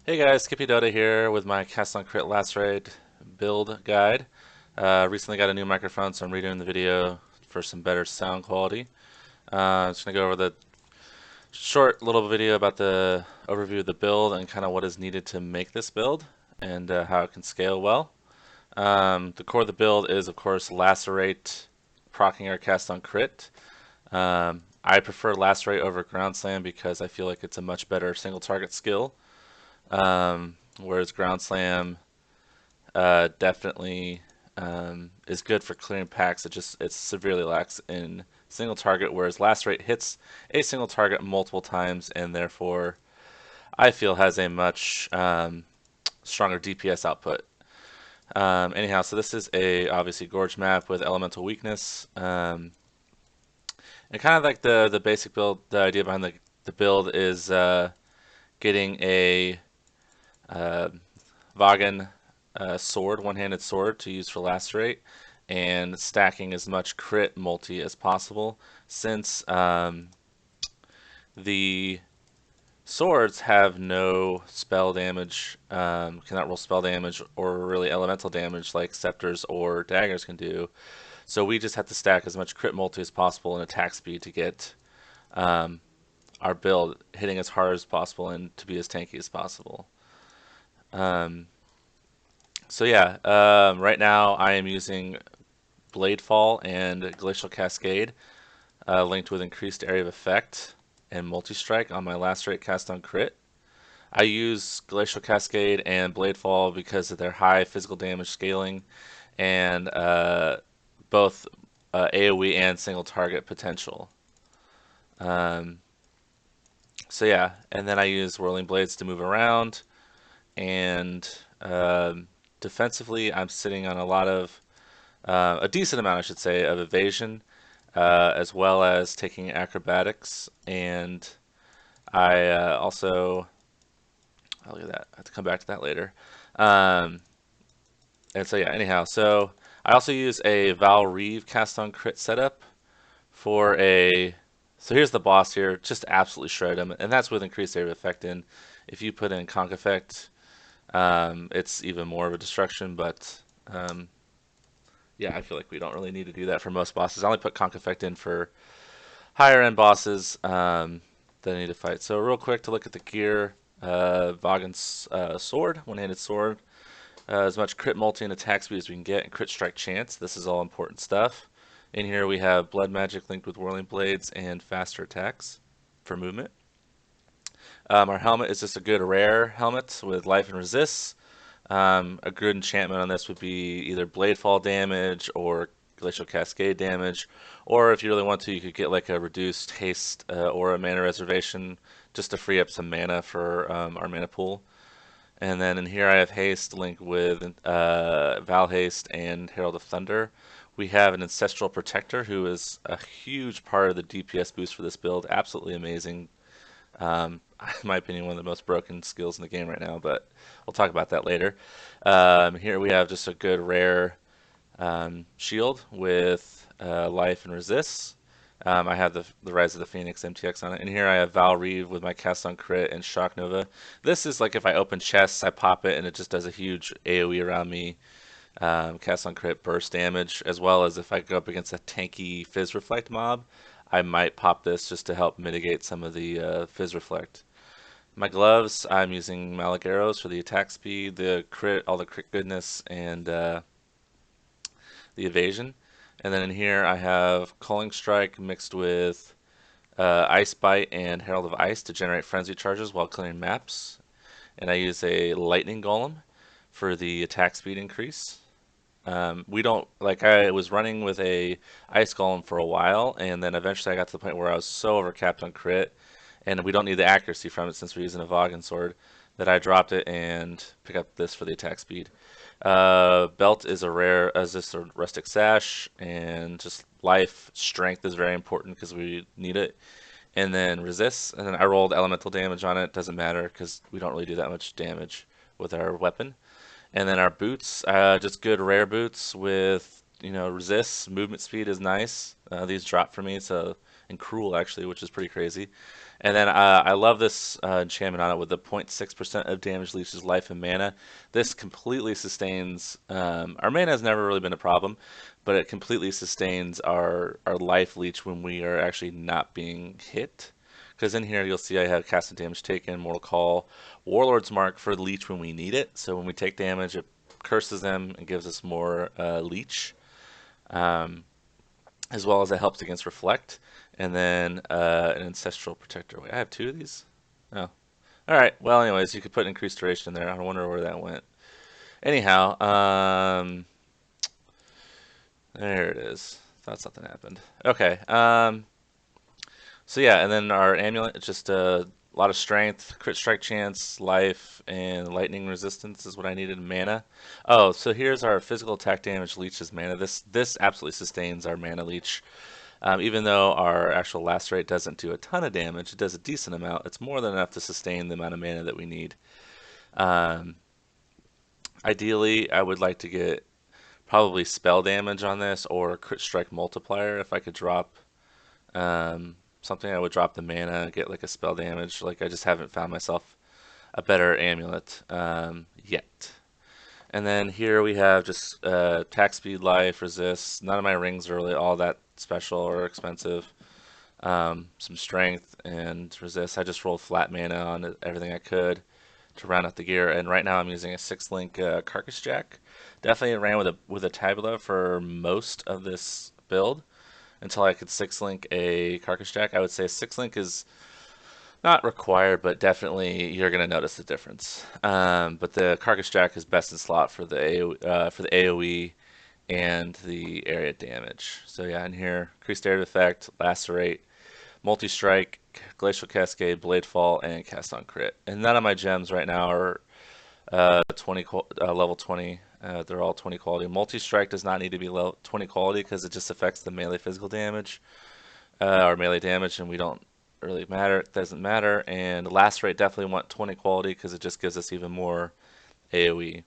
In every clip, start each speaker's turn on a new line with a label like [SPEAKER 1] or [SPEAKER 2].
[SPEAKER 1] Hey guys, Skippy Dota here with my Cast on Crit Lacerate build guide. Recently got a new microphone, so I'm redoing the video for some better sound quality. Just gonna go over the short little video about the overview of the build and kind of what is needed to make this build and how it can scale well. The core of the build is, of course, Lacerate, proccing our Cast on Crit. I prefer Lacerate over Ground Slam because I feel like it's a much better single target skill. Whereas Ground Slam definitely is good for clearing packs. It severely lacks in single target, whereas Lacerate hits a single target multiple times and therefore I feel has a much stronger DPS output. Anyhow, so this is a obviously Gorge map with elemental weakness. And kind of like the basic build, the idea behind the build is getting a uh, Vagan sword, one-handed sword to use for Lacerate, and stacking as much crit multi as possible since the swords have no spell damage, cannot roll spell damage or really elemental damage like scepters or daggers can do. So we just have to stack as much crit multi as possible and attack speed to get um, our build hitting as hard as possible and to be as tanky as possible. Um, So yeah, right now I am using Bladefall and Glacial Cascade, linked with increased area of effect and multi-strike on my Lacerate cast on crit. I use Glacial Cascade and Bladefall because of their high physical damage scaling and both AoE and single target potential. Um, so yeah, and then I use Whirling Blades to move around and defensively I'm sitting on a lot of a decent amount, I should say, of evasion, as well as taking acrobatics. And I also, I'll look at that. I have to come back to that later. Um, and so yeah, anyhow, so I also use a Val Reeve cast on crit setup for a. So here's the boss here, just absolutely shred him, and that's with increased area of effect in. If you put in conk effect, it's even more of a destruction, but yeah, I feel like we don't really need to do that for most bosses. I only put conk effect in for higher end bosses that I need to fight. So real quick to look at the gear, Vagan's sword, one-handed sword, as much crit multi and attack speed as we can get, and crit strike chance. This is all important stuff. In here we have blood magic linked with whirling blades and faster attacks for movement. Our helmet is just a good rare helmet with life and resist. A good enchantment on this would be either blade fall damage or glacial cascade damage, or if you really want to, you could get like a reduced haste or a mana reservation just to free up some mana for our mana pool. And then in here I have haste linked with Val Haste and Herald of Thunder. We have an Ancestral Protector who is a huge part of the DPS boost for this build. Absolutely amazing. In my opinion, one of the most broken skills in the game right now, but we'll talk about that later. Here we have just a good rare shield with life and resist. I have the Rise of the Phoenix MTX on it. And here I have Val Reeve with my cast on crit and Shock Nova. This is like if I open chests, I pop it and it just does a huge AoE around me. Cast on crit burst damage, as well as if I go up against a tanky Fizz Reflect mob, I might pop this just to help mitigate some of the Fizz Reflect. My gloves, I'm using Malik arrows for the attack speed, the crit, all the crit goodness, and the evasion. And then in here I have Culling Strike mixed with Ice Bite and Herald of Ice to generate frenzy charges while clearing maps. And I use a Lightning Golem for the attack speed increase. We don't like I was running with a ice golem for a while, and then eventually I got to the point where I was so overcapped on crit, and we don't need the accuracy from it since we're using a Vagan sword, that I dropped it and pick up this for the attack speed. Belt is a rare as this a rustic sash, and just life strength is very important because we need it. And then resist, and then I rolled elemental damage on it. Doesn't matter because we don't really do that much damage with our weapon. And then our boots, just good rare boots with resist. Movement speed is nice. These drop for me, so and cruel actually, which is pretty crazy. And then I love this enchantment on it with the 0.6% of damage leeches life and mana. This completely sustains. Our mana has never really been a problem, but it completely sustains our life leech when we are actually not being hit. Because in here you'll see I have casting damage taken, Mortal Call, Warlord's Mark for leech when we need it. So when we take damage, it curses them and gives us more leech. Um, as well as it helps against Reflect, and then an Ancestral Protector. Wait, I have two of these? Oh. Alright, well anyways, you could put increased duration in there. I wonder where that went. Anyhow, there it is. Thought something happened. Okay, so yeah, and then our amulet, it's just a lot of strength, crit strike chance, life, and lightning resistance is what I needed. Mana. Oh, so here's our physical attack damage leeches mana. This absolutely sustains our mana leech. Even though our actual lacerate doesn't do a ton of damage, it does a decent amount. It's more than enough to sustain the amount of mana that we need. Um, Ideally, I would like to get probably spell damage on this or crit strike multiplier. If I could drop something, I would drop the mana, get like a spell damage. Like I just haven't found myself a better amulet yet. And then here we have just attack speed, life, resist. None of my rings are really all that special or expensive. Some strength and resist. I just rolled flat mana on everything I could to round out the gear. And right now I'm using a 6-link Carcass Jack. Definitely ran with a Tabula for most of this build until I could 6-link a Carcass Jack. I would say a 6-link is not required, but definitely you're going to notice the difference. But the Carcass Jack is best in slot for the AoE and the area damage. So yeah, in here, increased area effect, lacerate, multi-strike, glacial cascade, blade fall, and cast on crit. And none of my gems right now are 20 level 20. They're all 20 quality. Multi-strike does not need to be level 20 quality because it just affects the melee physical damage or melee damage, and we don't really matter. It doesn't matter. And lacerate definitely want 20 quality because it just gives us even more AoE.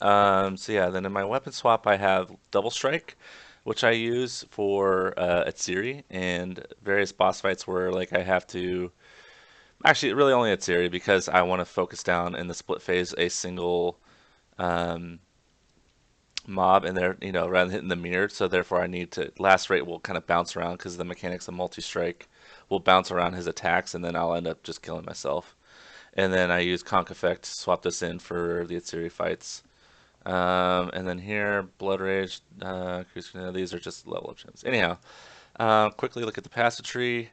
[SPEAKER 1] So yeah, then in my weapon swap I have double strike, which I use for Atsiri and various boss fights where like I have to actually really only Atsiri because I want to focus down in the split phase a single um, mob and they're rather than hitting the mirror, so therefore I need to lacerate will kind of bounce around because the mechanics of multi-strike will bounce around his attacks and then I'll end up just killing myself. And then I use Conk Effect to swap this in for the Atsiri fights. And then here, Blood Rage, these are just level up gems. Anyhow, quickly look at the passive tree.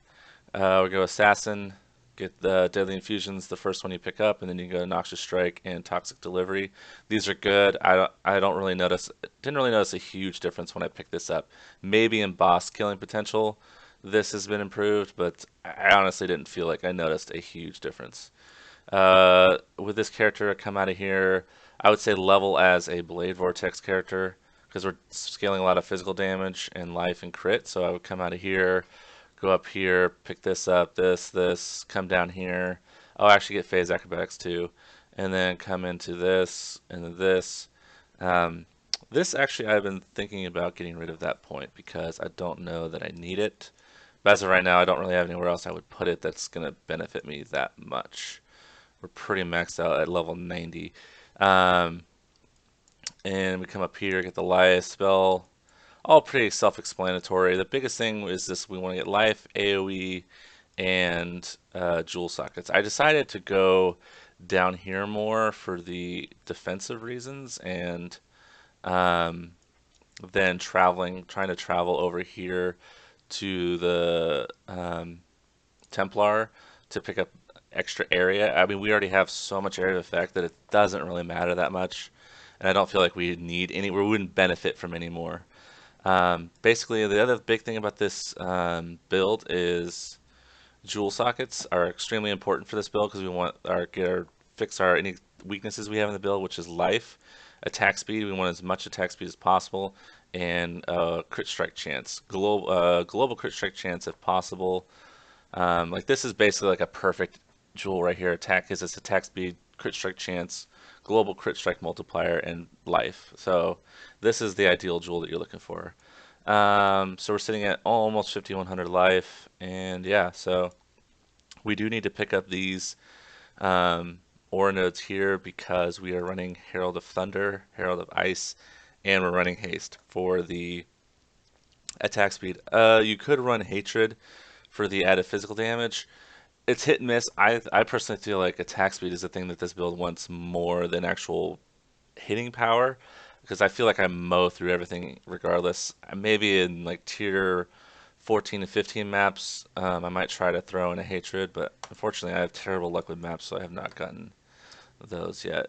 [SPEAKER 1] We go Assassin, get the Deadly Infusions, the first one you pick up, and then you go Noxious Strike and Toxic Delivery. These are good. I don't really notice, didn't really notice a huge difference when I picked this up. Maybe in boss killing potential, this has been improved, but I honestly didn't feel like I noticed a huge difference. With this character, I come out of here. I would say level as a Blade Vortex character because we're scaling a lot of physical damage and life and crit. So I would come out of here, go up here, pick this up, this, come down here. I'll actually get Phase Acrobatics too, and then come into this and then this. This actually I've been thinking about getting rid of that point because I don't know that I need it. But as of right now, I don't really have anywhere else I would put it that's going to benefit me that much. We're pretty maxed out at level 90. Um, and we come up here, get the Lias spell. All pretty self-explanatory. The biggest thing is this: we want to get life, AoE, and jewel sockets. I decided to go down here more for the defensive reasons, and then trying to travel over here to the Templar to pick up extra area. I mean, we already have so much area of effect that it doesn't really matter that much, and I don't feel like we need any. We wouldn't benefit from any more. Basically, the other big thing about this build is jewel sockets are extremely important for this build because we want fix our any weaknesses we have in the build, which is life, attack speed. We want as much attack speed as possible, and crit strike chance, global crit strike chance if possible. Like this is basically like a perfect jewel right here. Attack is its attack speed, crit strike chance, global crit strike multiplier, and life. So this is the ideal jewel that you're looking for. So we're sitting at almost 5100 life, and yeah, so we do need to pick up these um, ore nodes here because we are running Herald of Thunder, Herald of Ice, and we're running Haste for the attack speed. You could run Hatred for the added physical damage. It's hit and miss. I personally feel like attack speed is the thing that this build wants more than actual hitting power, because I feel like I mow through everything regardless. Maybe in like tier 14 to 15 maps, I might try to throw in a Hatred, but unfortunately I have terrible luck with maps, so I have not gotten those yet.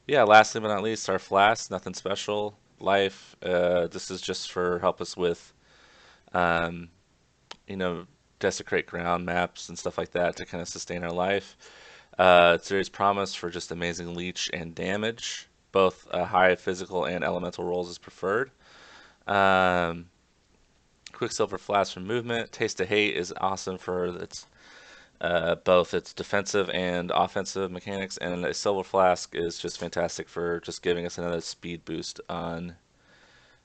[SPEAKER 1] Yeah, lastly but not least, our flask, nothing special. Life, this is just for help us with, um, you know, desecrate ground maps and stuff like that to kind of sustain our life. Series promise for just amazing leech and damage. Both high physical and elemental rolls is preferred. Um, Quicksilver Flask for movement. Taste of Hate is awesome for its both its defensive and offensive mechanics, and a Silver Flask is just fantastic for just giving us another speed boost on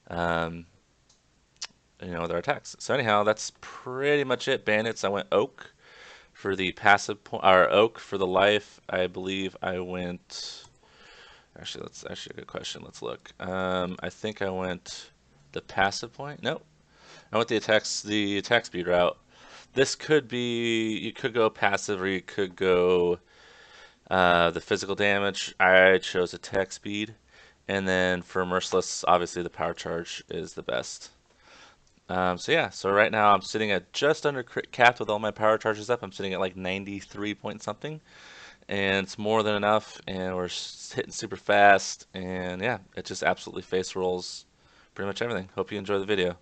[SPEAKER 1] um, with our attacks. So anyhow, that's pretty much it. Bandits, I went Oak for the passive point, or Oak for the life. I believe I went. Actually, that's actually a good question. Let's look. I think I went the passive point. Nope. I went the attack speed route. This could be, you could go passive or you could go the physical damage. I chose attack speed, and then for merciless, obviously the power charge is the best. So yeah, so right now I'm sitting at just under crit capped with all my power charges up. I'm sitting at like 93 point something, and it's more than enough. And we're hitting super fast, and yeah, it just absolutely face rolls pretty much everything. Hope you enjoy the video.